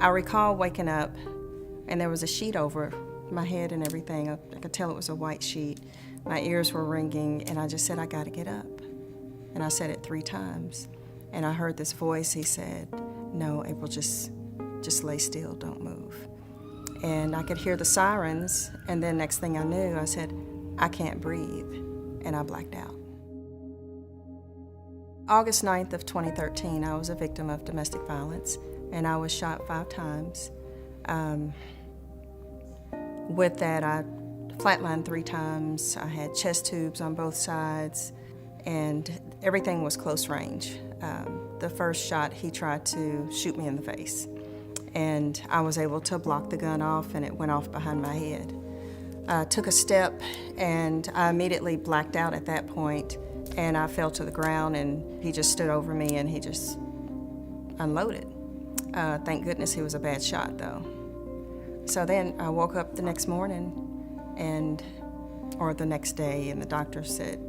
I recall waking up and there was a sheet over my head and everything. I could tell it was a white sheet. My ears were ringing, and I just said, I gotta get up. And I said it 3 times. And I heard this voice, he said, no, April, just lay still, don't move. And I could hear the sirens, and then next thing I knew, I said, I can't breathe, and I blacked out. August 9th of 2013, I was a victim of domestic violence, and I was shot 5 times. With that, I flatlined 3 times. I had chest tubes on both sides, and everything was close range. The first shot, he tried to shoot me in the face, and I was able to block the gun off, and it went off behind my head. I took a step, and I immediately blacked out at that point, and I fell to the ground, and he just stood over me, and he just unloaded. Thank goodness he was a bad shot, though. So then I woke up the next morning, or the next day, and the doctor said,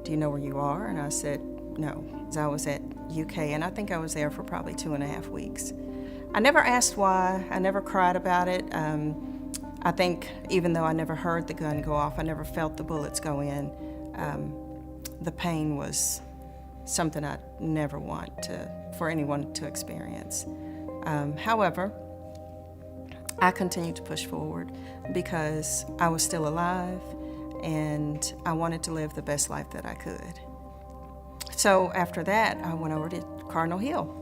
do you know where you are? And I said, no. I was at UK, and I think I was there for probably 2.5 weeks. I never asked why. I never cried about it. I think even though I never heard the gun go off, I never felt the bullets go in, the pain was something I never want for anyone to experience. However, I continued to push forward because I was still alive and I wanted to live the best life that I could. So after that, I went over to Cardinal Hill.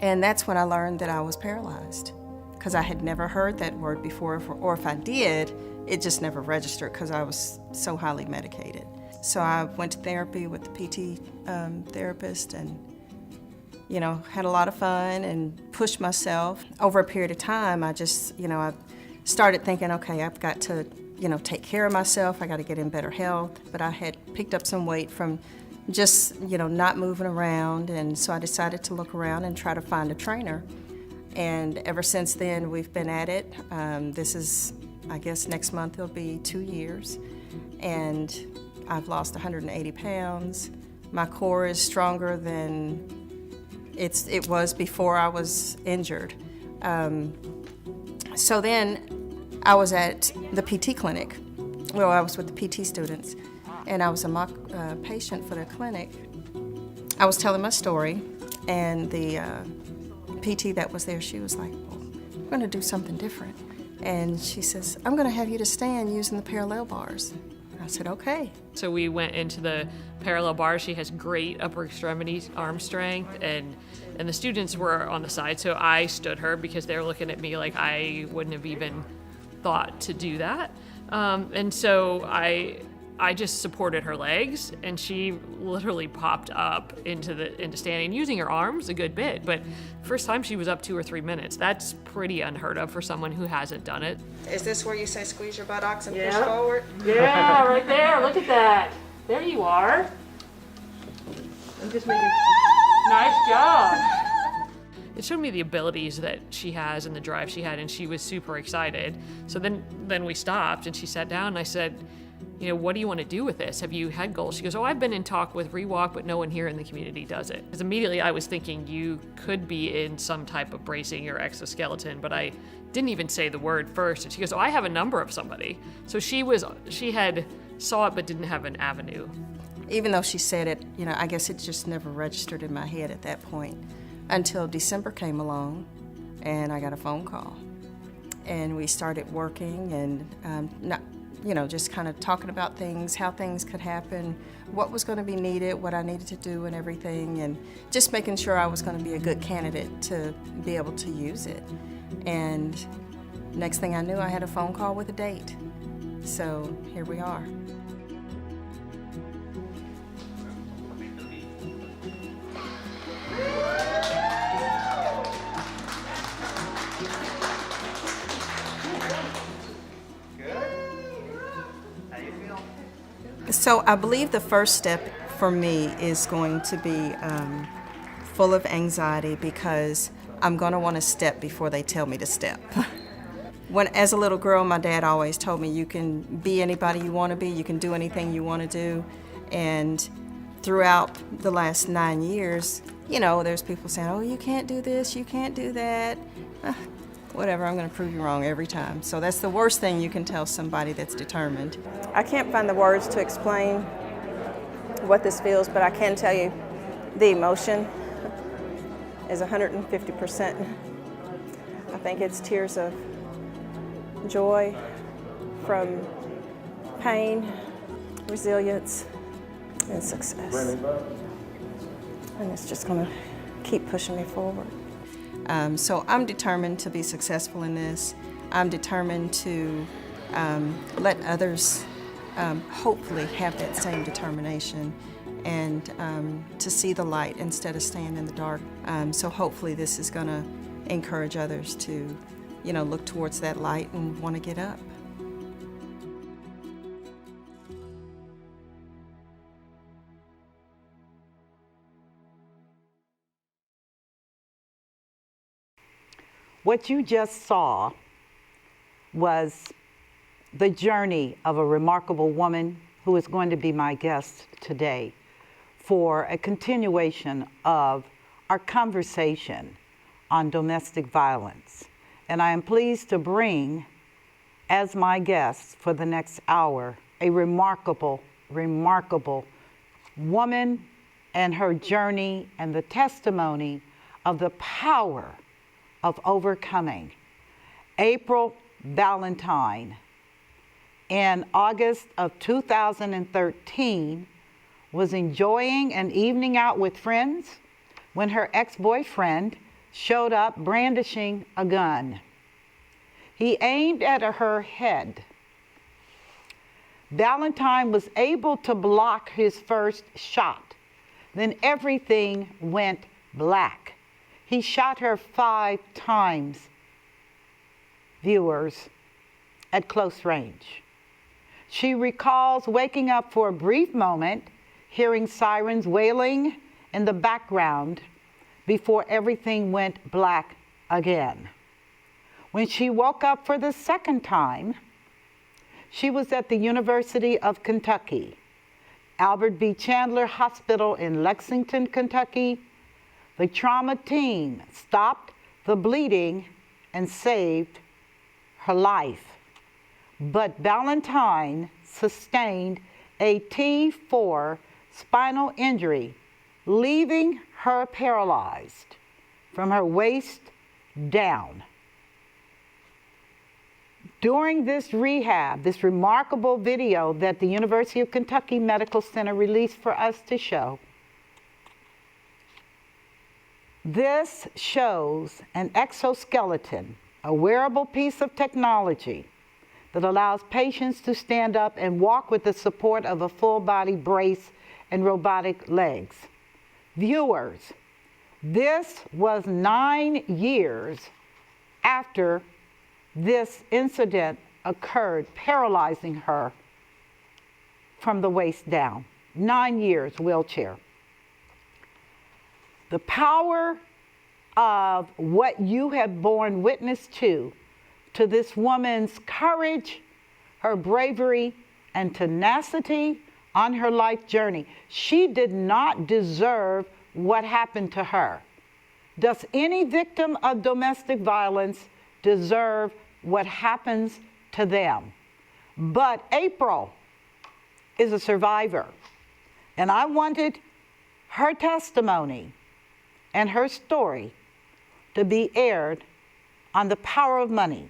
And that's when I learned that I was paralyzed, because I had never heard that word before, or if I did, it just never registered because I was so highly medicated. So I went to therapy with the PT therapist and had a lot of fun and pushed myself. Over a period of time, I just, I started thinking, okay, I've got to, take care of myself. I got to get in better health. But I had picked up some weight from just, not moving around. And so I decided to look around and try to find a trainer. And ever since then, we've been at it. This is, I guess next month it'll be 2 years. And I've lost 180 pounds. My core is stronger than it was before I was injured. So then I was at the PT clinic. Well, I was with the PT students, and I was a mock patient for the clinic. I was telling my story, and the PT that was there, she was like, well, we're gonna do something different. And she says, I'm gonna have you to stand using the parallel bars. I said, okay. So we went into the parallel bars. She has great upper extremities, arm strength, and the students were on the side, so I stood her because they were looking at me like I wouldn't have even thought to do that. And so I just supported her legs, and she literally popped up into standing, using her arms a good bit. But first time she was up 2 or 3 minutes. That's pretty unheard of for someone who hasn't done it. Is this where you say squeeze your buttocks and push forward? Yeah, right there. Look at that. There you are. I'm just making. Nice job. It showed me the abilities that she has and the drive she had, and she was super excited. So then we stopped, and she sat down, and I said, what do you want to do with this? Have you had goals? She goes, I've been in talk with Rewalk, but no one here in the community does it. Because immediately I was thinking you could be in some type of bracing or exoskeleton, but I didn't even say the word first. And she goes, I have a number of somebody. So she had saw it, but didn't have an avenue. Even though she said it, I guess it just never registered in my head at that point until December came along and I got a phone call. And we started working and just kind of talking about things, how things could happen, what was going to be needed, what I needed to do and everything, and just making sure I was going to be a good candidate to be able to use it. And next thing I knew, I had a phone call with a date. So here we are. So I believe the first step for me is going to be full of anxiety because I'm going to want to step before they tell me to step. As a little girl, my dad always told me you can be anybody you want to be, you can do anything you want to do. And throughout the last 9 years, you know, there's people saying, oh, you can't do this, you can't do that. Whatever, I'm going to prove you wrong every time. So that's the worst thing you can tell somebody that's determined. I can't find the words to explain what this feels, but I can tell you the emotion is 150%. I think it's tears of joy from pain, resilience, and success. And it's just going to keep pushing me forward. So I'm determined to be successful in this. I'm determined to let others hopefully have that same determination and to see the light instead of staying in the dark. So hopefully this is going to encourage others to, you know, look towards that light and want to get up. What you just saw was the journey of a remarkable woman who is going to be my guest today for a continuation of our conversation on domestic violence. And I am pleased to bring as my guest for the next hour a remarkable, remarkable woman and her journey and the testimony of the power of overcoming. April Ballentine, in August of 2013, was enjoying an evening out with friends when her ex-boyfriend showed up brandishing a gun. He aimed at her head. Ballentine was able to block his first shot. Then everything went black. He shot her 5 times, viewers, at close range. She recalls waking up for a brief moment, hearing sirens wailing in the background before everything went black again. When she woke up for the second time, she was at the University of Kentucky, Albert B. Chandler Hospital in Lexington, Kentucky. The trauma team stopped the bleeding and saved her life. But Ballentine sustained a T4 spinal injury, leaving her paralyzed from her waist down. During this rehab, this remarkable video that the University of Kentucky Medical Center released for us to show, this shows an exoskeleton, a wearable piece of technology that allows patients to stand up and walk with the support of a full-body brace and robotic legs. Viewers, this was 9 years after this incident occurred, paralyzing her from the waist down. 9 years wheelchair. The power of what you have borne witness to this woman's courage, her bravery, and tenacity on her life journey. She did not deserve what happened to her. Does any victim of domestic violence deserve what happens to them? But April is a survivor, and I wanted her testimony and her story to be aired on the power of money.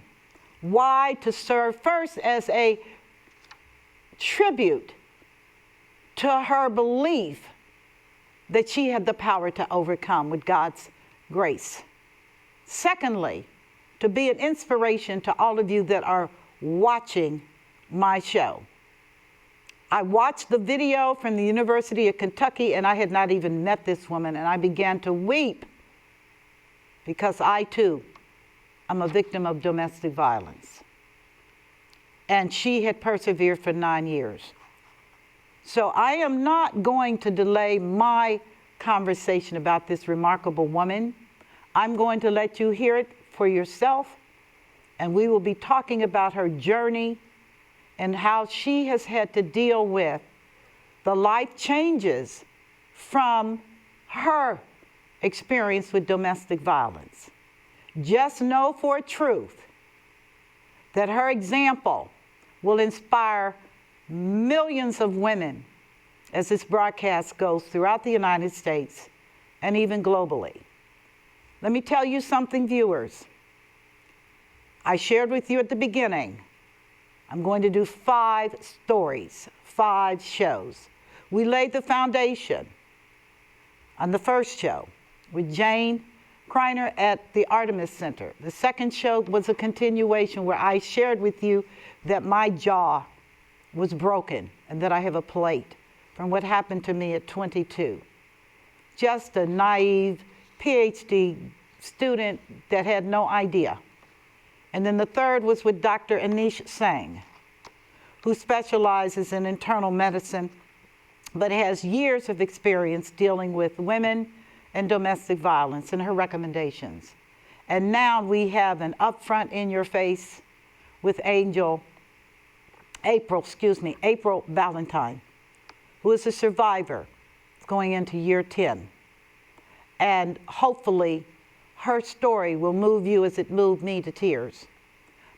Why? To serve first as a tribute to her belief that she had the power to overcome with God's grace. Secondly, to be an inspiration to all of you that are watching my show. I watched the video from the University of Kentucky, and I had not even met this woman, and I began to weep because I too am a victim of domestic violence. And she had persevered for 9 years. So I am not going to delay my conversation about this remarkable woman. I'm going to let you hear it for yourself, and we will be talking about her journey and how she has had to deal with the life changes from her experience with domestic violence. Just know for a truth that her example will inspire millions of women as this broadcast goes throughout the United States and even globally. Let me tell you something, viewers. I shared with you at the beginning, I'm going to do 5 stories, 5 shows. We laid the foundation on the first show with Jane Kreiner at the Artemis Center. The second show was a continuation where I shared with you that my jaw was broken and that I have a plate from what happened to me at 22. Just a naive PhD student that had no idea. And then the third was with Dr. Anish Singh, who specializes in internal medicine, but has years of experience dealing with women and domestic violence, and her recommendations. And now we have an upfront in your face with April Ballentine, who is a survivor going into year 10. And hopefully her story will move you as it moved me to tears,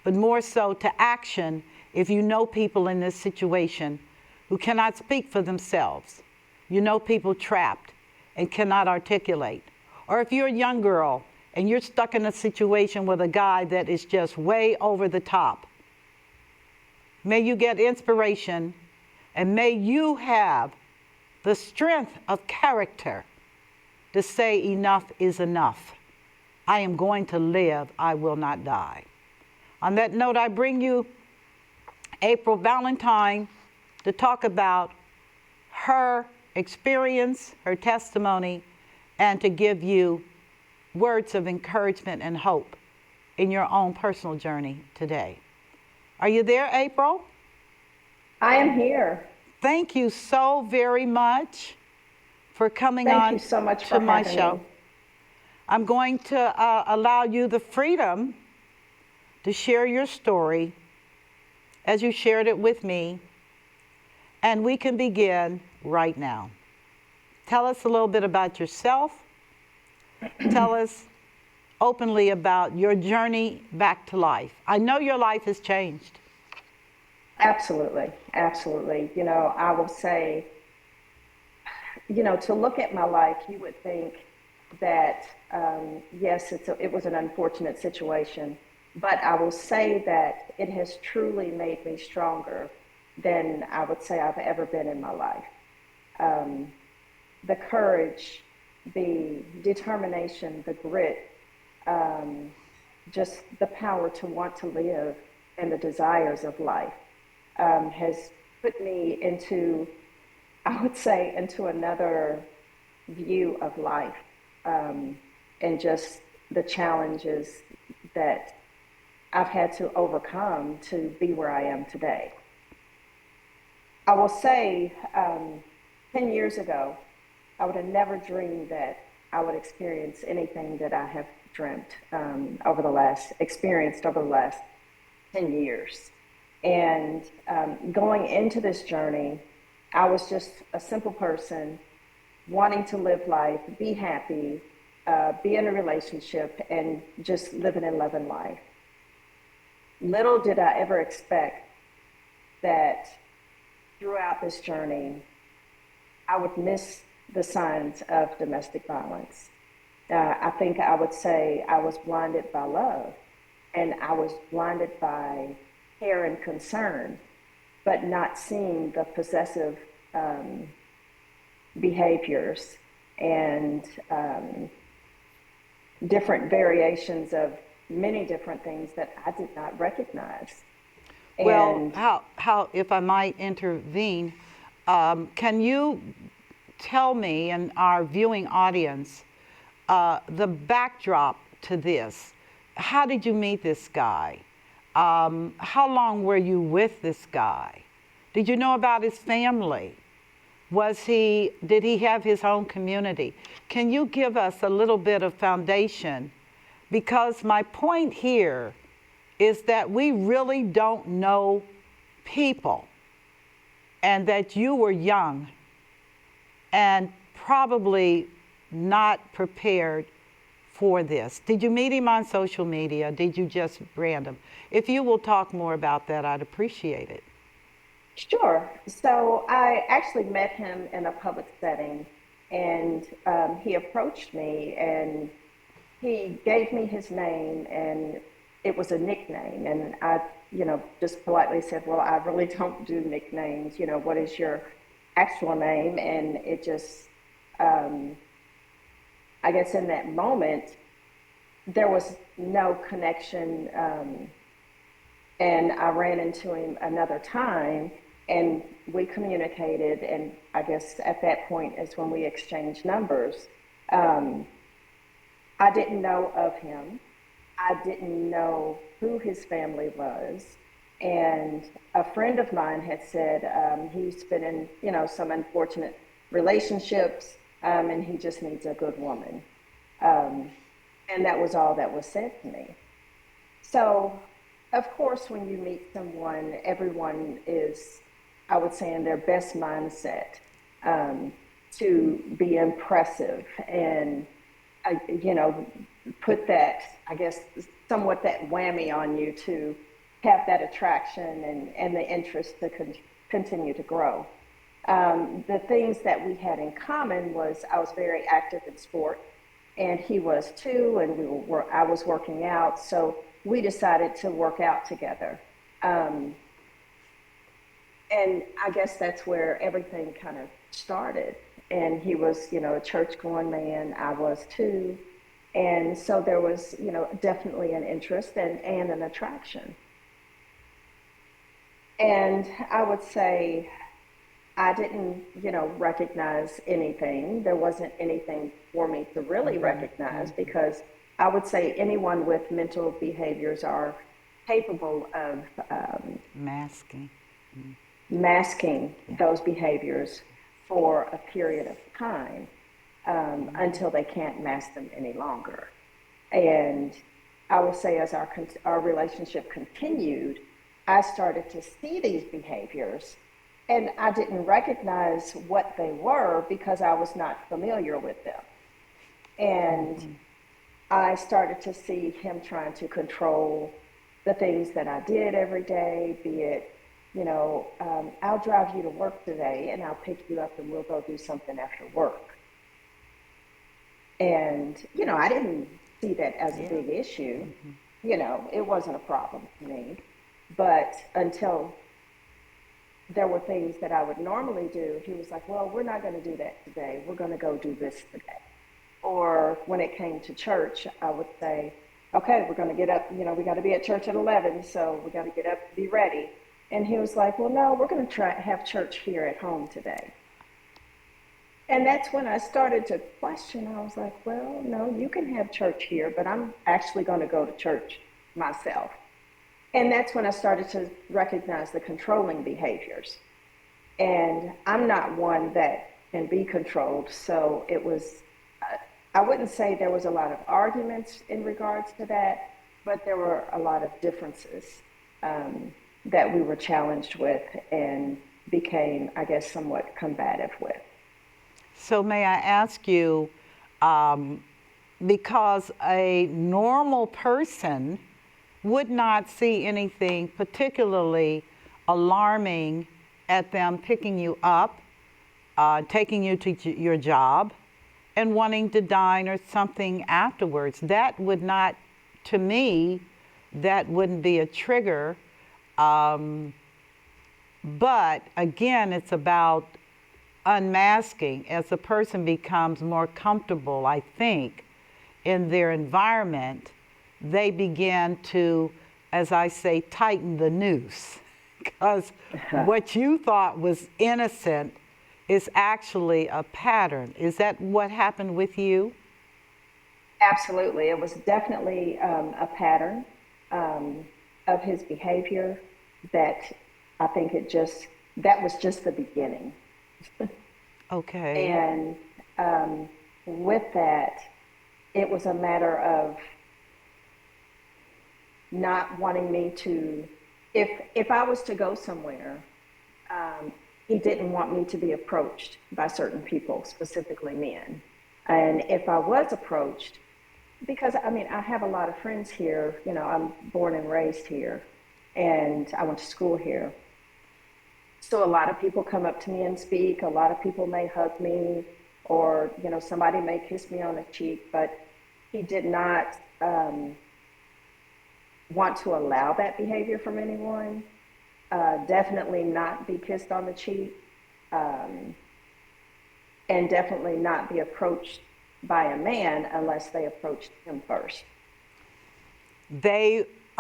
but more so to action if you know people in this situation who cannot speak for themselves. You know people trapped and cannot articulate. Or if you're a young girl and you're stuck in a situation with a guy that is just way over the top, may you get inspiration and may you have the strength of character to say enough is enough. I am going to live, I will not die. On that note, I bring you April Ballentine to talk about her experience, her testimony, and to give you words of encouragement and hope in your own personal journey today. Are you there, April? I am here. Thank you so very much for coming Thank on you so much to for my having show. me. I'm going to allow you the freedom to share your story as you shared it with me, and we can begin right now. Tell us a little bit about yourself. Tell us openly about your journey back to life. I know your life has changed. Absolutely, absolutely. You know, I will say, you know, to look at my life, you would think that, yes, it was an unfortunate situation, but I will say that it has truly made me stronger than I would say I've ever been in my life. The courage, the determination, the grit, just the power to want to live and the desires of life has put me into, I would say, into another view of life, and just the challenges that I've had to overcome to be where I am today. I will say, 10 years ago, I would have never dreamed that I would experience anything that I have experienced over the last 10 years. And going into this journey, I was just a simple person wanting to live life, be happy, be in a relationship, and just living and loving life. Little did I ever expect that throughout this journey, I would miss the signs of domestic violence. I think I would say I was blinded by love, and I was blinded by care and concern, but not seeing the possessive behaviors and different variations of many different things that I did not recognize. Well, how, if I might intervene, can you tell me and our viewing audience the backdrop to this? How did you meet this guy? How long were you with this guy? Did you know about his family? Did he have his own community? Can you give us a little bit of foundation? Because my point here is that we really don't know people, and that you were young and probably not prepared for this. Did you meet him on social media? Did you just random? If you will talk more about that, I'd appreciate it. Sure. So I actually met him in a public setting, and he approached me and he gave me his name, and it was a nickname. And I, just politely said, well, I really don't do nicknames. What is your actual name? And it just, I guess in that moment, there was no connection. And I ran into him another time, and we communicated. And I guess at that point is when we exchanged numbers. I didn't know of him. I didn't know who his family was. And a friend of mine had said he's been in, some unfortunate relationships, and he just needs a good woman. And that was all that was said to me. So, of course, when you meet someone, everyone is, I would say, in their best mindset to be impressive and, put that, I guess, somewhat that whammy on you to have that attraction and the interest to continue to grow. The things that we had in common was I was very active in sport, and he was too, and I was working out, so we decided to work out together. And I guess that's where everything kind of started. And he was, a church-going man. I was too. And so there was, definitely an interest and an attraction. And I would say I didn't, recognize anything. There wasn't anything for me to really recognize, because I would say anyone with mental behaviors are capable of masking those behaviors for a period of time until they can't mask them any longer. And I will say as our relationship continued, I started to see these behaviors, and I didn't recognize what they were because I was not familiar with them. And I started to see him trying to control the things that I did every day, be it, I'll drive you to work today and I'll pick you up and we'll go do something after work. And, I didn't see that as a big issue. It wasn't a problem to me. But until there were things that I would normally do, he was like, well, we're not going to do that today. We're going to go do this today. Or when it came to church, I would say, okay, we're going to get up, we got to be at church at 11, so we got to get up and be ready. And he was like, well, no, we're going to have church here at home today. And that's when I started to question. I was like, well, no, you can have church here, but I'm actually going to go to church myself. And that's when I started to recognize the controlling behaviors. And I'm not one that can be controlled, so it was, I wouldn't say there was a lot of arguments in regards to that, but there were a lot of differences that we were challenged with and became, I guess, somewhat combative with. So may I ask you, because a normal person would not see anything particularly alarming at them picking you up, taking you to your job, and wanting to dine or something afterwards. That would not, to me, that wouldn't be a trigger. But again, it's about unmasking. As a person becomes more comfortable, I think, in their environment, they begin to, as I say, tighten the noose. Because what you thought was innocent is actually a pattern. Is that what happened with you? Absolutely. It was definitely a pattern of his behavior that I think that was just the beginning. Okay. And with that, it was a matter of not wanting me to, if I was to go somewhere, he didn't want me to be approached by certain people, specifically men. And if I was approached, because I mean, I have a lot of friends here, you know, I'm born and raised here, and I went to school here. So a lot of people come up to me and speak. A lot of people may hug me, or, you know, somebody may kiss me on the cheek, but he did not want to allow that behavior from anyone. Definitely not be kissed on the cheek, and definitely not be approached by a man unless they approached him first.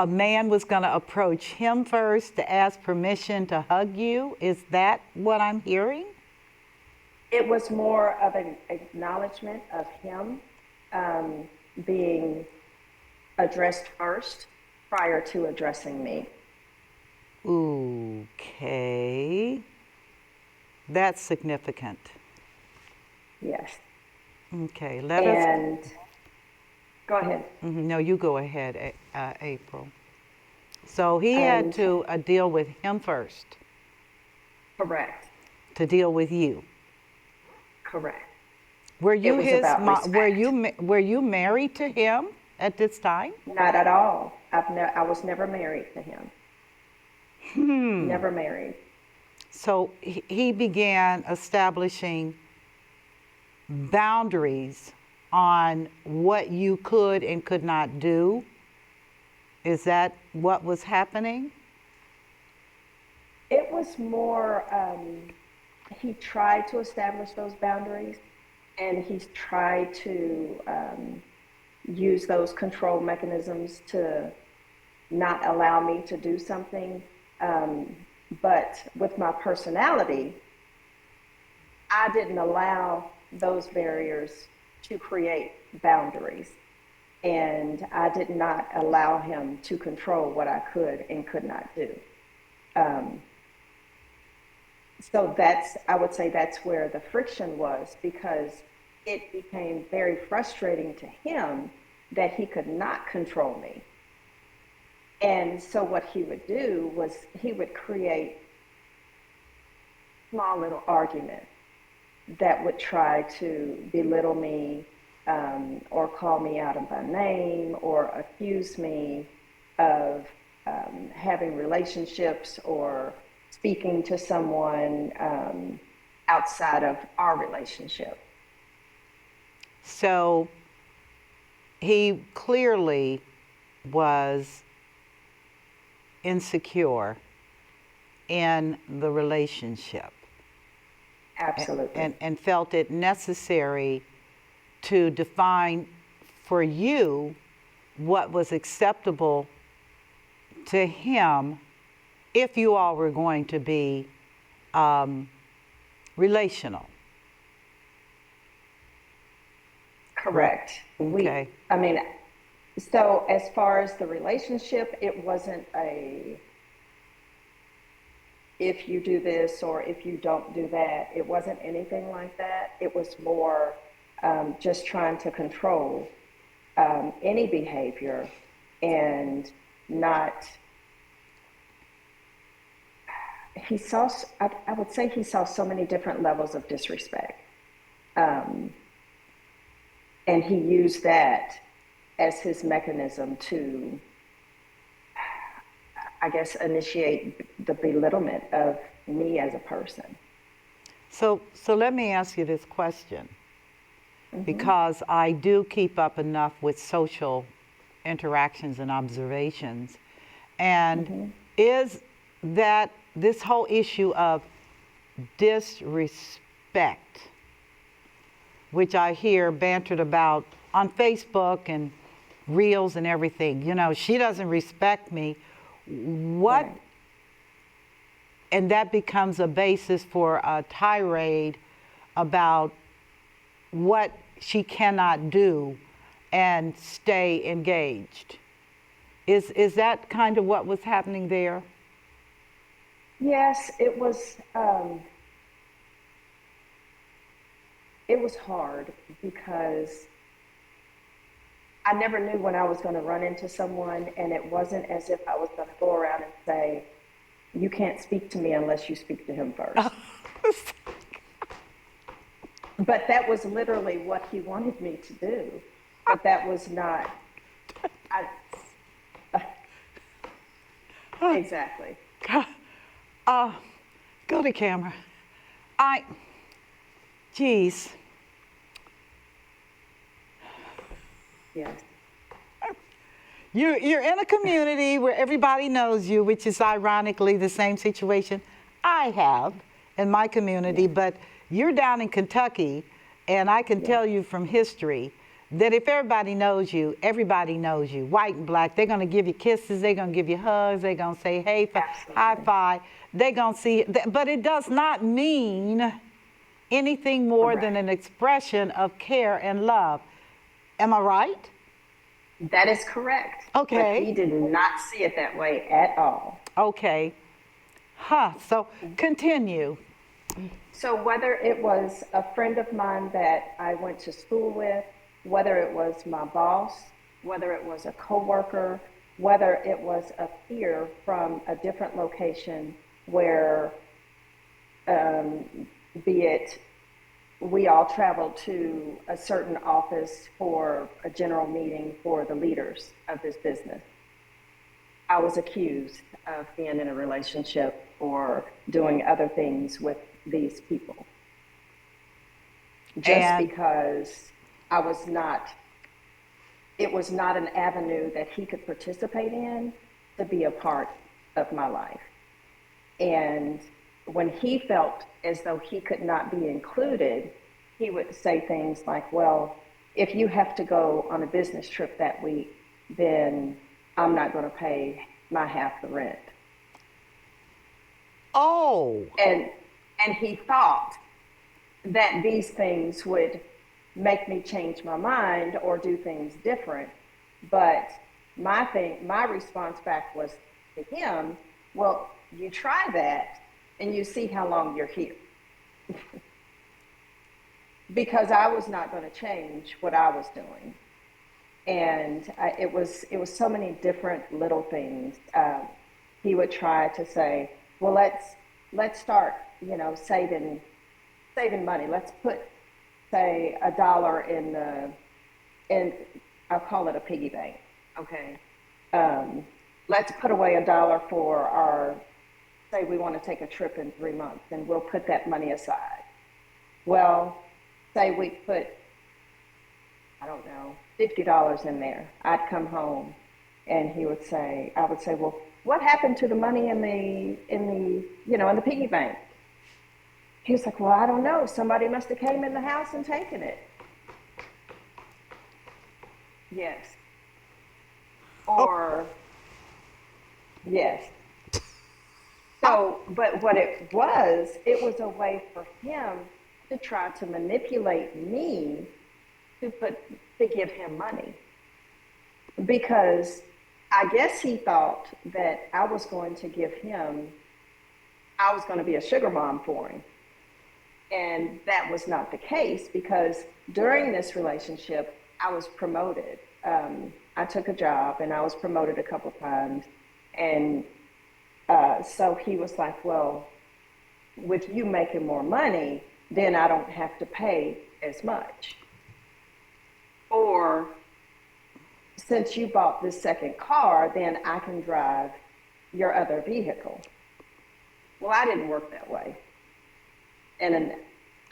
A man was going to approach him first to ask permission to hug you. Is that what I'm hearing? It was more of an acknowledgement of him being addressed first prior to addressing me. Okay. That's significant. Yes. Okay, And go ahead. No, you go ahead, April. So he had to deal with him first Correct. to deal with you. Correct. Were you was his about respect. were you married to him at this time? Not at all. I was never married to him. Never married. So he began establishing boundaries on what you could and could not do. Is that what was happening? It was more, he tried to establish those boundaries, and he's tried to use those control mechanisms to not allow me to do something. But with my personality, I didn't allow those barriers to create boundaries. And I did not allow him to control what I could and could not do. So I would say that's where the friction was, because it became very frustrating to him that he could not control me. And so what he would do was he would create small little arguments that would try to belittle me, or call me out of my name, or accuse me of having relationships or speaking to someone outside of our relationship. So he clearly was insecure in the relationship. Absolutely. And felt it necessary to define for you what was acceptable to him if you all were going to be relational. Correct. Okay. So as far as the relationship, it wasn't if you do this or if you don't do that. It wasn't anything like that. It was more just trying to control any behavior and not. I would say he saw so many different levels of disrespect. And he used that as his mechanism to, I guess, initiate the belittlement of me as a person. So let me ask you this question, because I do keep up enough with social interactions and observations. And is that this whole issue of disrespect, which I hear bantered about on Facebook and reels and everything, you know, she doesn't respect me. What? Right. And that becomes a basis for a tirade about what she cannot do and stay engaged. Is that kind of what was happening there? Yes, it was. It was hard because I never knew when I was going to run into someone, and it wasn't as if I was going to go around and say, "You can't speak to me unless you speak to him first." But that was literally what he wanted me to do. But that was not, I, exactly. Go to camera. Geez. Yes. You're in a community where everybody knows you, which is ironically the same situation I have in my community, but you're down in Kentucky, and I can tell you from history that if everybody knows you, white and black. They're going to give you kisses, they're going to give you hugs, they're going to say, hey, high five. They're going to see, but it does not mean anything more than an expression of care and love. Am I right? That is correct. Okay. But he did not see it that way at all. Okay. So continue. So whether it was a friend of mine that I went to school with, whether it was my boss, whether it was a coworker, whether it was a peer from a different location where, be it we all traveled to a certain office for a general meeting for the leaders of this business, I was accused of being in a relationship or doing other things with these people. Just because I was not, it was not an avenue that he could participate in to be a part of my life. And when he felt as though he could not be included, he would say things like, well, if you have to go on a business trip that week, then I'm not going to pay my half the rent. Oh. And he thought that these things would make me change my mind or do things different. But my response back was to him, well, you try that and you see how long you're here. Because I was not going to change what I was doing. And it was so many different little things. He would try to say, well, let's start, saving money. Let's put, say, $1 in I'll call it a piggy bank. Okay. Let's put away $1 for our, say we want to take a trip in 3 months, and we'll put that money aside. Well, say we put, I don't know, $50 in there. I'd come home and I would say, well, what happened to the money in the piggy bank? He was like, well, I don't know. Somebody must have came in the house and taken it. Yes. Or, yes. So, but what it was a way for him to try to manipulate me to give him money. Because I guess he thought that I was going to be a sugar mom for him. And that was not the case, because during this relationship, I was promoted. I took a job and I was promoted a couple times. And so he was like, well, with you making more money, then I don't have to pay as much. Or since you bought this second car, then I can drive your other vehicle. Well, I didn't work that way. And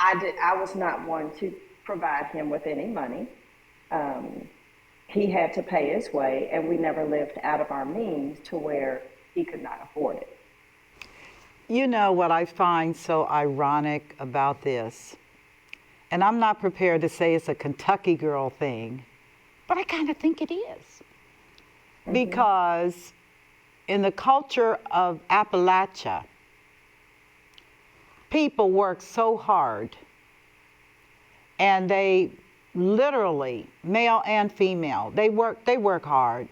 I was not one to provide him with any money. He had to pay his way, and we never lived out of our means to where he could not afford it. You know what I find so ironic about this? And I'm not prepared to say it's a Kentucky girl thing, but I kind of think it is. Mm-hmm. Because in the culture of Appalachia, people work so hard, and they literally, male and female, they work hard.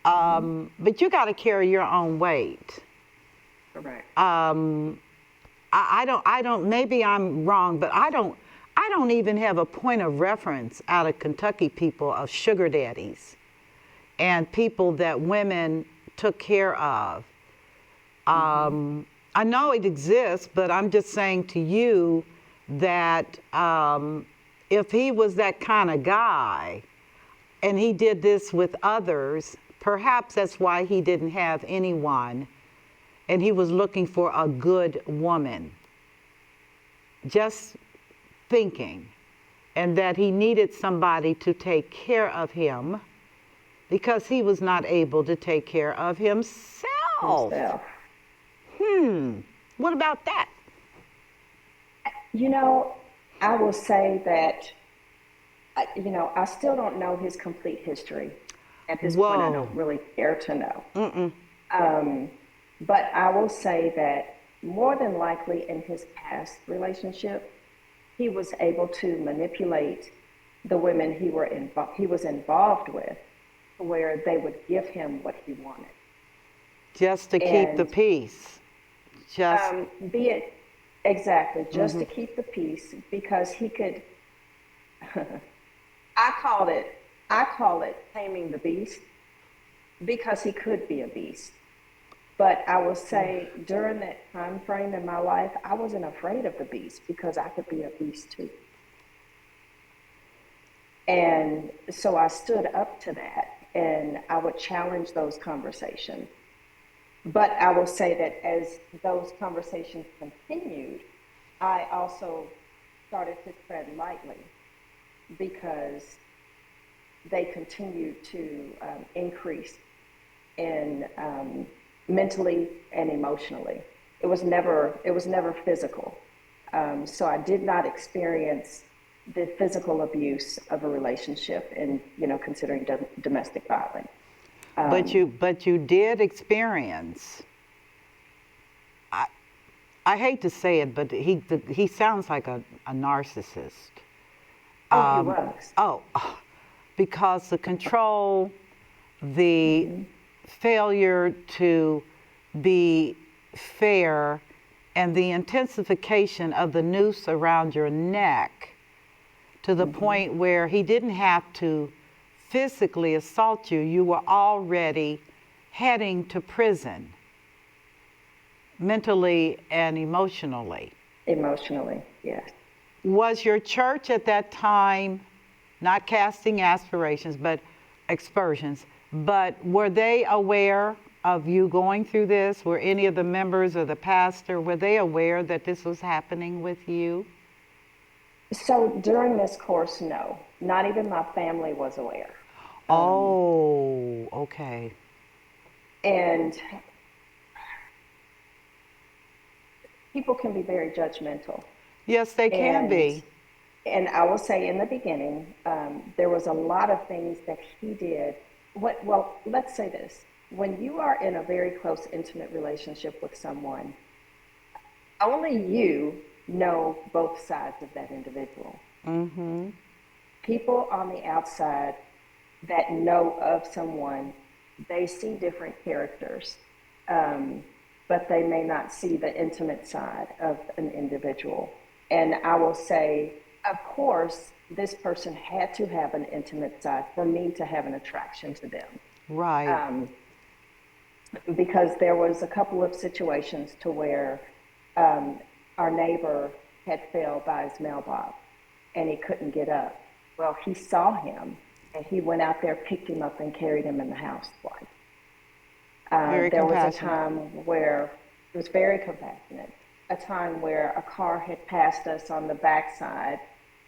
But you got to carry your own weight. Correct. I don't, maybe I'm wrong, but I don't even have a point of reference out of Kentucky people of sugar daddies and people that women took care of. I know it exists, but I'm just saying to you that if he was that kind of guy and he did this with others, perhaps that's why he didn't have anyone and he was looking for a good woman. Just thinking. And that he needed somebody to take care of him because he was not able to take care of himself. What about that? You know, I will say that, I still don't know his complete history. At this point, I don't really care to know. But I will say that more than likely in his past relationship, he was able to manipulate the women he was involved with, where they would give him what he wanted. Just to keep the peace. Just to keep the peace, because he could. I call it taming the beast, because he could be a beast. But I will say, during that time frame in my life, I wasn't afraid of the beast because I could be a beast too. And so I stood up to that, and I would challenge those conversations. But I will say that as those conversations continued, I also started to tread lightly, because they continued to increase in mentally and emotionally. It was never physical. So I did not experience the physical abuse of a relationship, and considering domestic violence. But you did experience. I hate to say it, but he sounds like a narcissist. He was. Because the control, the failure to be fair, and the intensification of the noose around your neck to the point where he didn't have to physically assault you. You were already heading to prison, mentally and emotionally. Emotionally, yes. Was your church at that time, not casting aspersions, but aspersions, but were they aware of you going through this? Were any of the members or the pastor, were they aware that this was happening with you? So during this course, no. Not even my family was aware. Okay. And people can be very judgmental. Yes, they can be. And I will say, in the beginning, there was a lot of things that he did. Well, let's say this. When you are in a very close, intimate relationship with someone, only you know both sides of that individual. People on the outside that know of someone, they see different characters, but they may not see the intimate side of an individual. And I will say, of course, this person had to have an intimate side for me to have an attraction to them. Right. Because there was a couple of situations to where our neighbor had fell by his mailbox and he couldn't get up. Well, he saw him and he went out there, picked him up, and carried him in the house twice. There was a time where it was very compassionate. A time where a car had passed us on the backside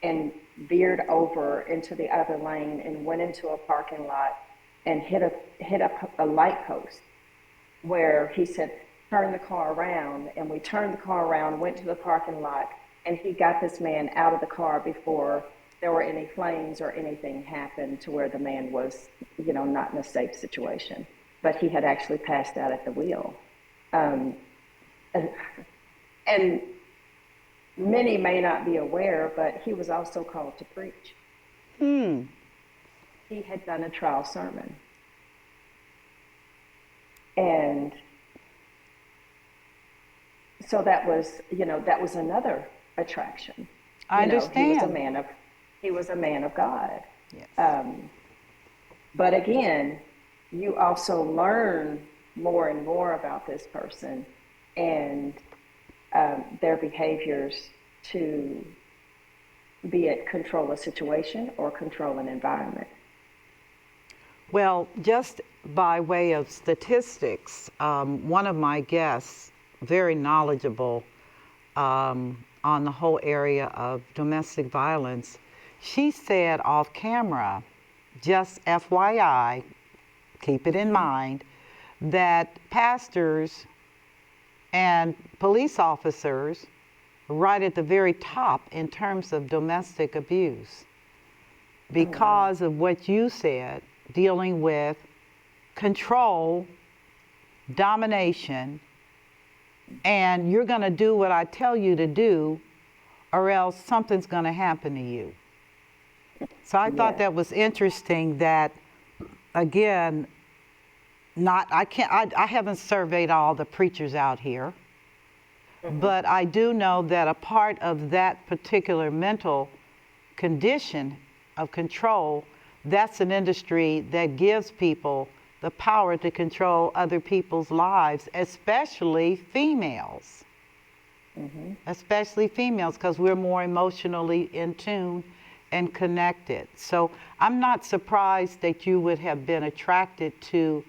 and veered over into the other lane and went into a parking lot and hit a light post, where he said, turn the car around. And we turned the car around, went to the parking lot, and he got this man out of the car before there were any flames or anything happened to where the man was, not in a safe situation. But he had actually passed out at the wheel. And many may not be aware, but he was also called to preach. He had done a trial sermon. And so that was another attraction. I understand. He was a man of God. Yes. But again, you also learn more and more about this person and their behaviors to be it control a situation or control an environment. Well, just by way of statistics, one of my guests, very knowledgeable on the whole area of domestic violence, she said off camera, just FYI, keep it in mind, that pastors and police officers are right at the very top in terms of domestic abuse because of what you said, dealing with control, domination, and you're going to do what I tell you to do or else something's going to happen to you. So I thought that was interesting that, again, I haven't surveyed all the preachers out here, but I do know that a part of that particular mental condition of control, that's an industry that gives people the power to control other people's lives, especially females. Especially females, because we're more emotionally in tune and connected. So I'm not surprised that you would have been attracted to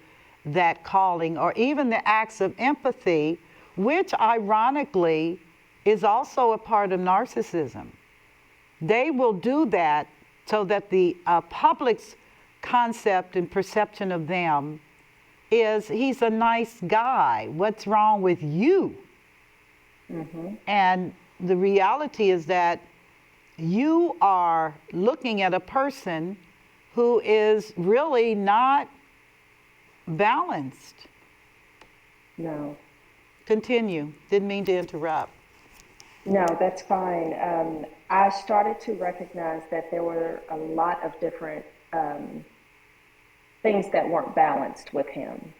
that calling or even the acts of empathy, which ironically is also a part of narcissism. They will do that so that the public's concept and perception of them is, he's a nice guy. What's wrong with you? And the reality is that you are looking at a person who is really not balanced. No. Continue. Didn't mean to interrupt. No, that's fine. I started to recognize that there were a lot of different things that weren't balanced with him.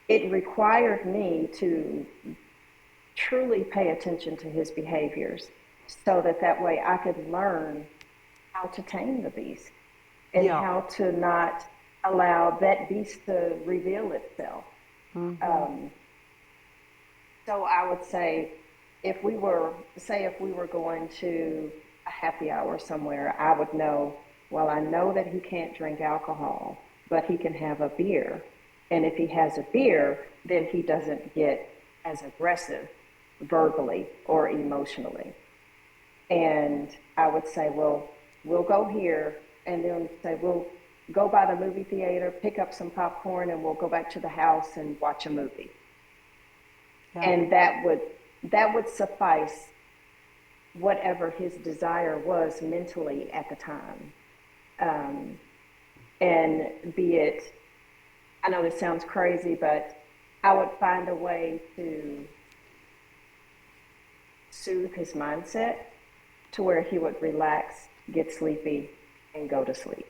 It required me to truly pay attention to his behaviors so that way I could learn how to tame the beast and how to not allow that beast to reveal itself. So I would say if we were going to a happy hour somewhere, I would know, well, I know that he can't drink alcohol, but he can have a beer. And if he has a beer, then he doesn't get as aggressive verbally or emotionally. And I would say, well, we'll go here, and then say, we'll go by the movie theater, pick up some popcorn, and we'll go back to the house and watch a movie. And that would suffice whatever his desire was mentally at the time. And be it, I know this sounds crazy, but I would find a way to soothe his mindset to where he would relax, get sleepy, and go to sleep.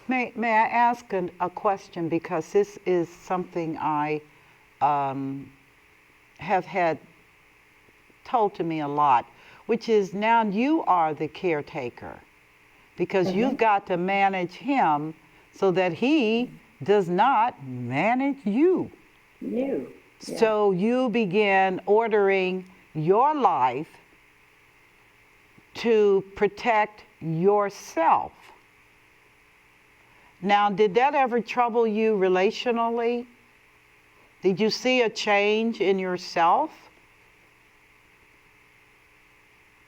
May I ask a question, because this is something I have had told to me a lot, which is now you are the caretaker, because you've got to manage him so that he does not manage you. So you begin ordering your life to protect yourself. Now, did that ever trouble you relationally? Did you see a change in yourself?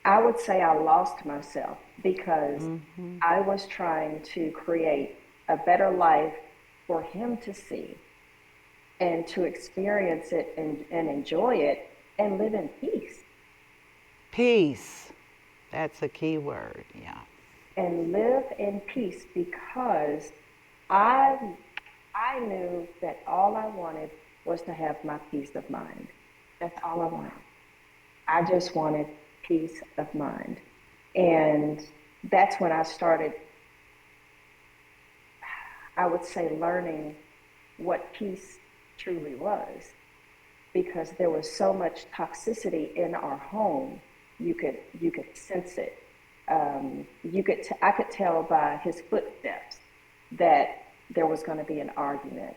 I would say I lost myself because I was trying to create a better life for him to see and to experience it and enjoy it and live in peace. Peace. That's a key word, yeah. And live in peace because I knew that all I wanted was to have my peace of mind. That's all I wanted. I just wanted peace of mind. And that's when I started, I would say, learning what peace truly was, because there was so much toxicity in our home. You could sense it. I could tell by his footsteps that there was going to be an argument.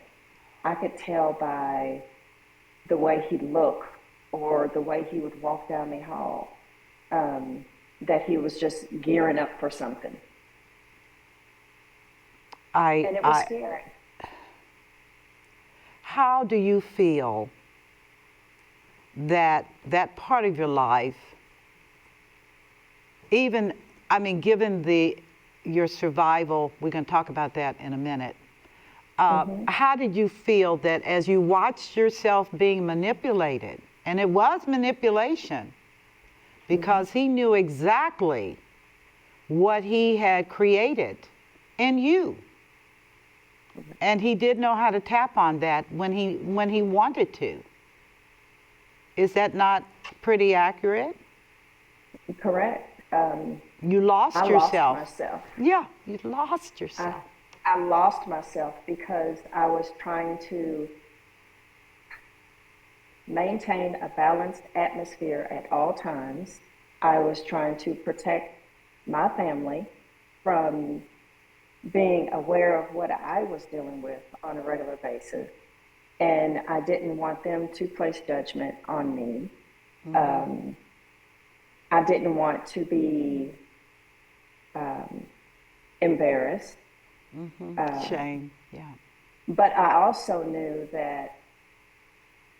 I could tell by the way he'd look or the way he would walk down the hall that he was just gearing up for something. And it was scary. How do you feel that that part of your life, even, I mean, given your survival, we're going to talk about that in a minute. How did you feel that as you watched yourself being manipulated, and it was manipulation, because he knew exactly what he had created in you, and he did know how to tap on that when he wanted to. Is that not pretty accurate? Correct. You lost yourself. I lost myself. Yeah, you lost yourself. I lost myself because I was trying to maintain a balanced atmosphere at all times. I was trying to protect my family from being aware of what I was dealing with on a regular basis. And I didn't want them to place judgment on me. I didn't want to be embarrassed. Shame, yeah. But I also knew that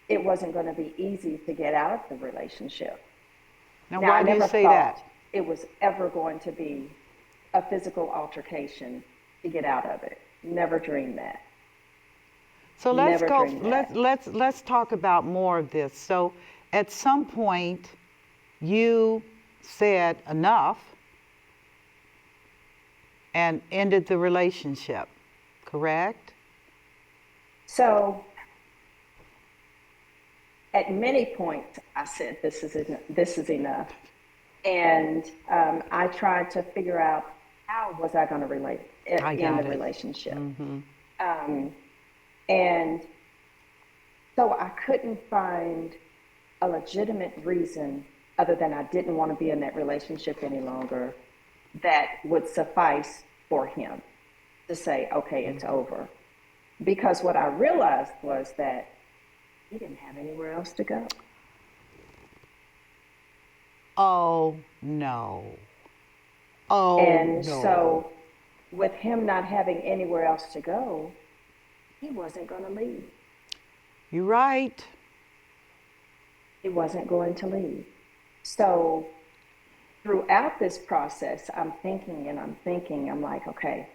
it wasn't going to be easy to get out of the relationship. Now, why do you say that? It was ever going to be a physical altercation to get out of it. Never dreamed that. So let's talk about more of this. So at some point you said enough and ended the relationship, correct? So at many points I said this is enough. And I tried to figure out how was I going to end the relationship. And so I couldn't find a legitimate reason other than I didn't want to be in that relationship any longer that would suffice for him to say, okay, it's over. Because what I realized was that he didn't have anywhere else to go. Oh, no. Oh, and no. So with him not having anywhere else to go, he wasn't going to leave. You're right. He wasn't going to leave. So throughout this process, I'm thinking, I'm like, okay,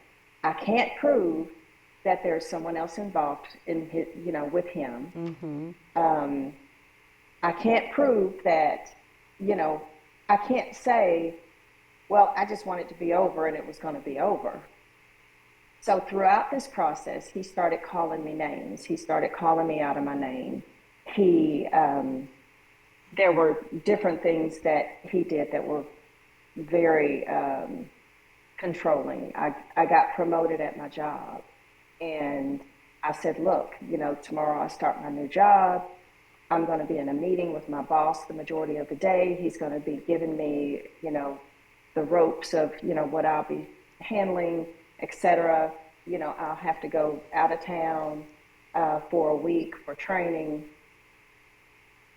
I can't prove that there's someone else involved in his, with him. I can't prove that, I can't say, well, I just want it to be over and it was going to be over. So throughout this process, he started calling me names. He started calling me out of my name. There were different things that he did that were very controlling. I got promoted at my job. And I said, look, tomorrow I start my new job. I'm going to be in a meeting with my boss the majority of the day. He's going to be giving me, the ropes of, what I'll be handling, etc. I'll have to go out of town for a week for training.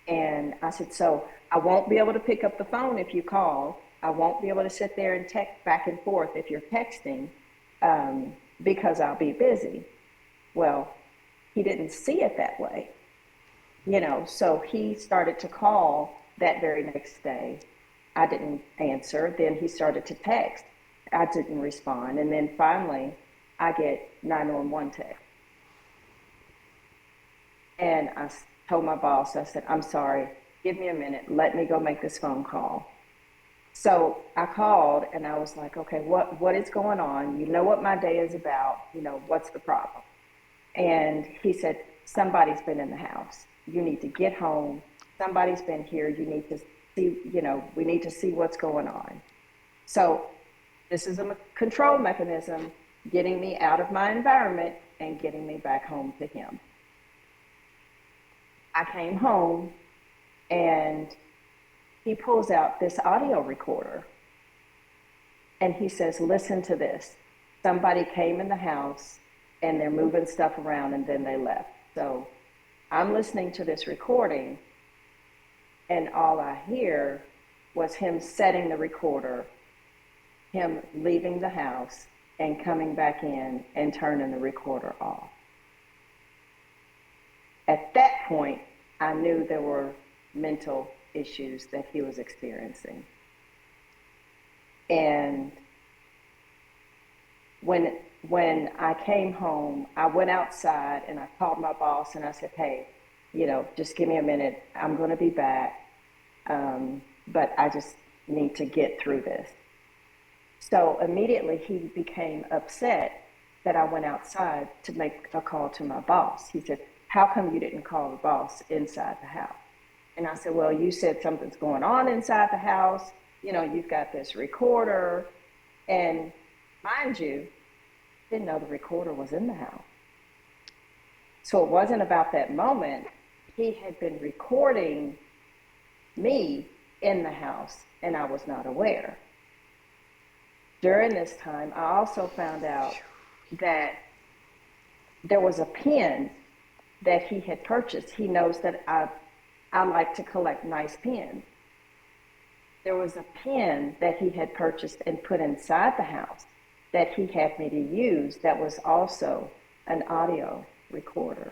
And I said, so I won't be able to pick up the phone if you call. I won't be able to sit there and text back and forth if you're texting because I'll be busy. Well, he didn't see it that way. So he started to call that very next day. I didn't answer. Then he started to text. I didn't respond. And then finally, I get 911 text. And I told my boss, I said, I'm sorry, give me a minute. Let me go make this phone call. So I called and I was like, okay, what is going on? You know what my day is about. What's the problem? And he said, somebody's been in the house. You need to get home. Somebody's been here. You need to see, we need to see what's going on. So this is a control mechanism getting me out of my environment and getting me back home to him. I came home and he pulls out this audio recorder and he says, listen to this. Somebody came in the house and they're moving stuff around, and then they left. So I'm listening to this recording, and all I hear was him setting the recorder, him leaving the house, and coming back in and turning the recorder off. At that point, I knew there were mental issues that he was experiencing. And when I came home, I went outside and I called my boss and I said, hey, just give me a minute. I'm going to be back, but I just need to get through this. So immediately he became upset that I went outside to make a call to my boss. He said, how come you didn't call the boss inside the house? And I said, well, you said something's going on inside the house. You've got this recorder. And mind you, didn't know the recorder was in the house. So it wasn't about that moment. He had been recording me in the house, and I was not aware. During this time, I also found out that there was a pen that he had purchased. He knows that I like to collect nice pens. There was a pen that he had purchased and put inside the house that he had me to use that was also an audio recorder.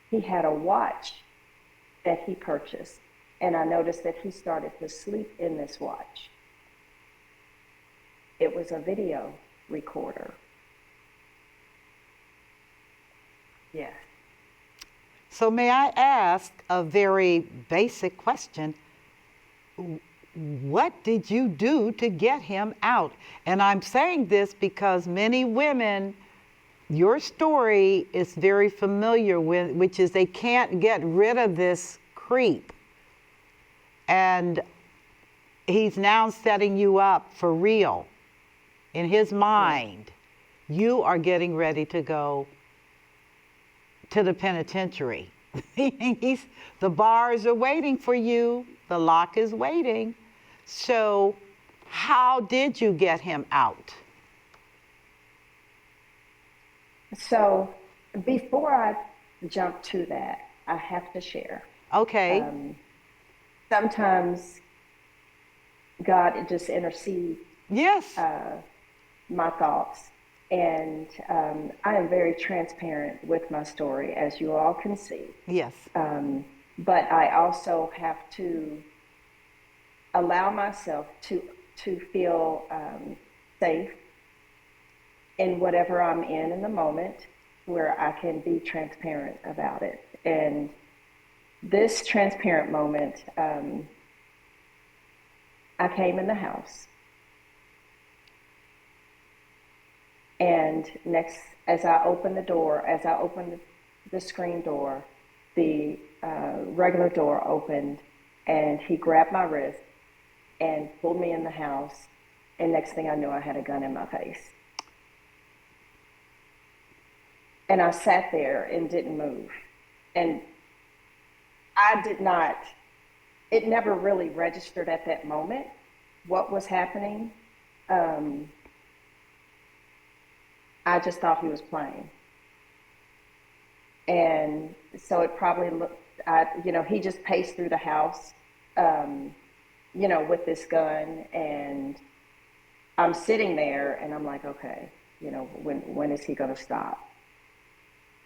He had a watch that he purchased, and I noticed that he started to sleep in this watch. It was a video recorder. Yes. So may I ask a very basic question? What did you do to get him out? And I'm saying this because many women, your story is very familiar with, which is they can't get rid of this creep. And he's now setting you up for real. In his mind, you are getting ready to go to the penitentiary. The bars are waiting for you. The lock is waiting. So how did you get him out? So before I jump to that, I have to share. Okay. Sometimes God just intercedes Yes. my thoughts. And I am very transparent with my story, as you all can see. Yes. But I also have to allow myself to feel safe in whatever I'm in the moment, where I can be transparent about it. And this transparent moment, I came in the house. And next, as I opened the door, as I opened the screen door, the regular door opened, and he grabbed my wrist and pulled me in the house. And next thing I knew, I had a gun in my face. And I sat there and didn't move. And I did not, it never really registered at that moment what was happening. I just thought he was playing. And so it probably looked, he just paced through the house, with this gun. And I'm sitting there and I'm like, okay, when is he going to stop?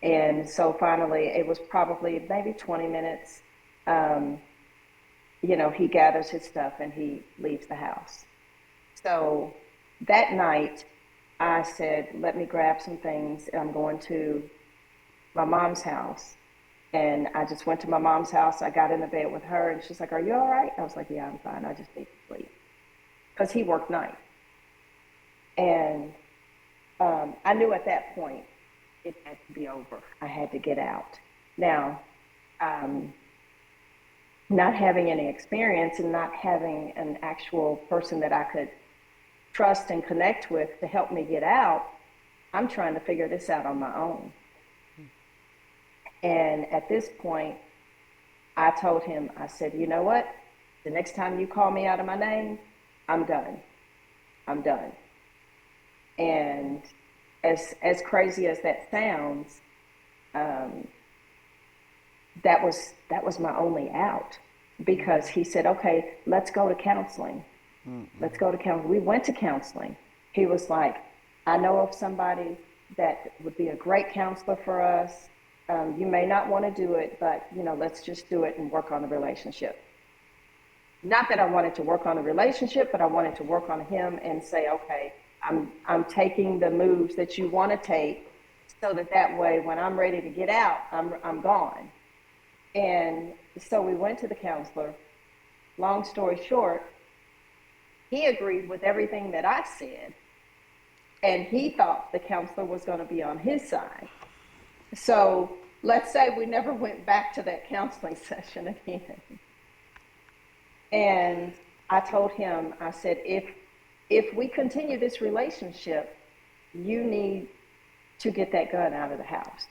And so finally, it was probably maybe 20 minutes. He gathers his stuff and he leaves the house. So that night, I said, let me grab some things. I'm going to my mom's house. And I just went to my mom's house. I got in the bed with her, and she's like, are you all right? I was like, yeah, I'm fine. I just need to sleep. Because he worked night. And I knew at that point it had to be over. I had to get out. Now, not having any experience and not having an actual person that I could trust and connect with to help me get out, I'm trying to figure this out on my own. And at this point, I told him, I said, you know what? The next time you call me out of my name, I'm done. I'm done. And as crazy as that sounds, that was my only out, because he said, okay, let's go to counseling. Let's go to counseling. We went to counseling. He was like, I know of somebody that would be a great counselor for us. You may not want to do it, but let's just do it and work on the relationship. Not that I wanted to work on the relationship, but I wanted to work on him and say, okay, I'm taking the moves that you want to take, so that way when I'm ready to get out, I'm gone. And so we went to the counselor. Long story short, he agreed with everything that I said, and he thought the counselor was going to be on his side. So let's say we never went back to that counseling session again. And I told him, I said, if we continue this relationship, you need to get that gun out of the house.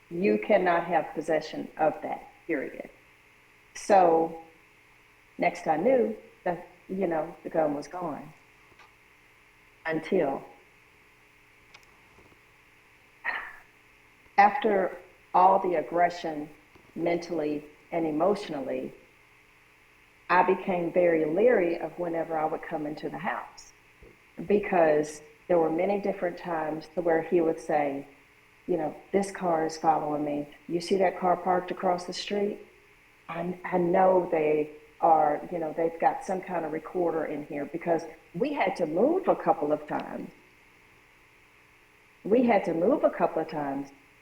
You cannot have possession of that, period. So next I knew that, the gun was gone. Until after all the aggression, mentally and emotionally, I became very leery of whenever I would come into the house, because there were many different times to where he would say, this car is following me. You see that car parked across the street? I know they are, they've got some kind of recorder in here, because we had to move a couple of times.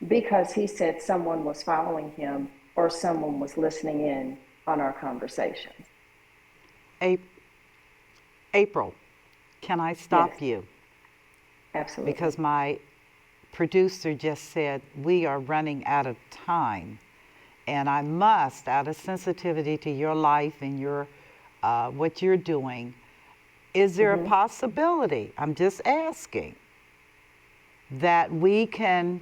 Because he said someone was following him or someone was listening in on our conversations. April, can I stop Yes. you? Absolutely. Because my producer just said we are running out of time. And I must, out of sensitivity to your life and your what you're doing, is there a possibility, I'm just asking, that we can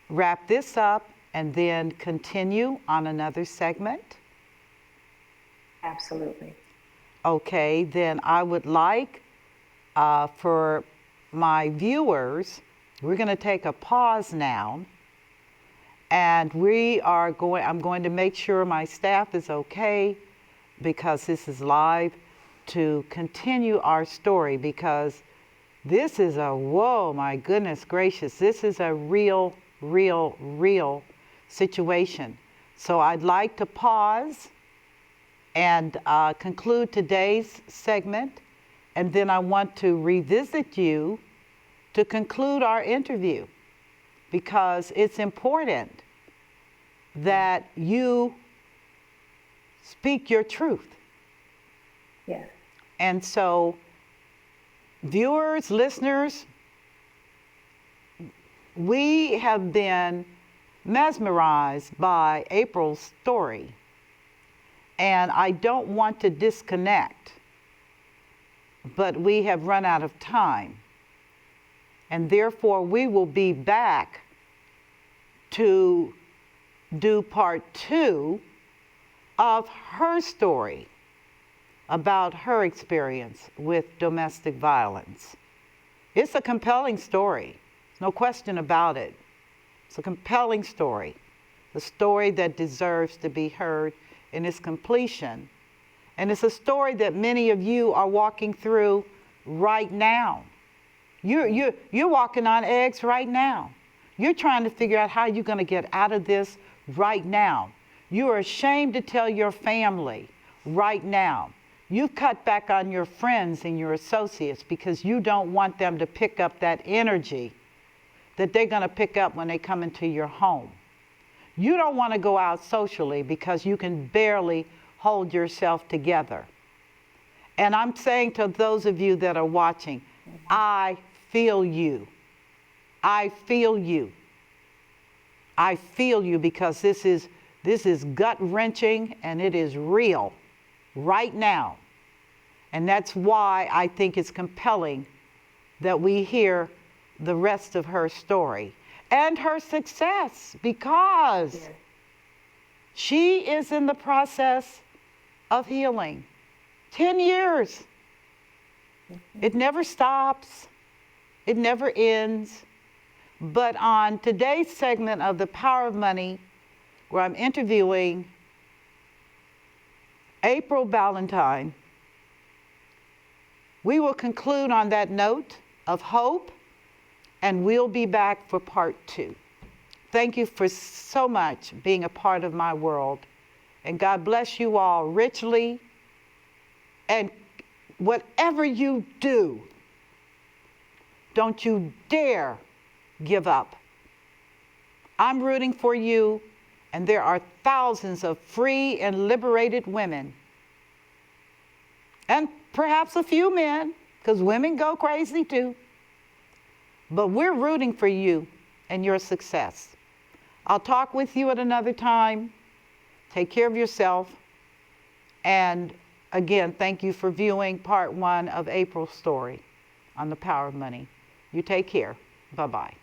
wrap this up and then continue on another segment? Absolutely. Okay, then I would like for my viewers, we're going to take a pause now, and I'm going to make sure my staff is okay, because this is live, to continue our story, because this is whoa, my goodness gracious, this is a real situation. So I'd like to pause and conclude today's segment, and then I want to revisit you to conclude our interview, because it's important that you speak your truth. Yeah. And so, viewers, listeners, we have been mesmerized by April's story, and I don't want to disconnect, but we have run out of time. And therefore, we will be back to do part 2 of her story about her experience with domestic violence. It's a compelling story, no question about it. It's a compelling story, a story that deserves to be heard in its completion. And it's a story that many of you are walking through right now. You're walking on eggs right now. You're trying to figure out how you're going to get out of this right now. You are ashamed to tell your family right now. You've cut back on your friends and your associates because you don't want them to pick up that energy that they're going to pick up when they come into your home. You don't want to go out socially because you can barely hold yourself together. And I'm saying to those of you that are watching, I feel you. I feel you. I feel you, because this is gut-wrenching and it is real right now. And that's why I think it's compelling that we hear the rest of her story and her success, because she is in the process of healing. 10 years. It never stops. It never ends. But on today's segment of The Power of Money, where I'm interviewing April Ballentine, we will conclude on that note of hope, and we'll be back for part 2. Thank you for so much being a part of my world. And God bless you all richly. And whatever you do, don't you dare give up. I'm rooting for you, and there are thousands of free and liberated women, and perhaps a few men, because women go crazy too. But we're rooting for you and your success. I'll talk with you at another time. Take care of yourself. And again, thank you for viewing part 1 of April's story on The Power of Money. You take care. Bye-bye.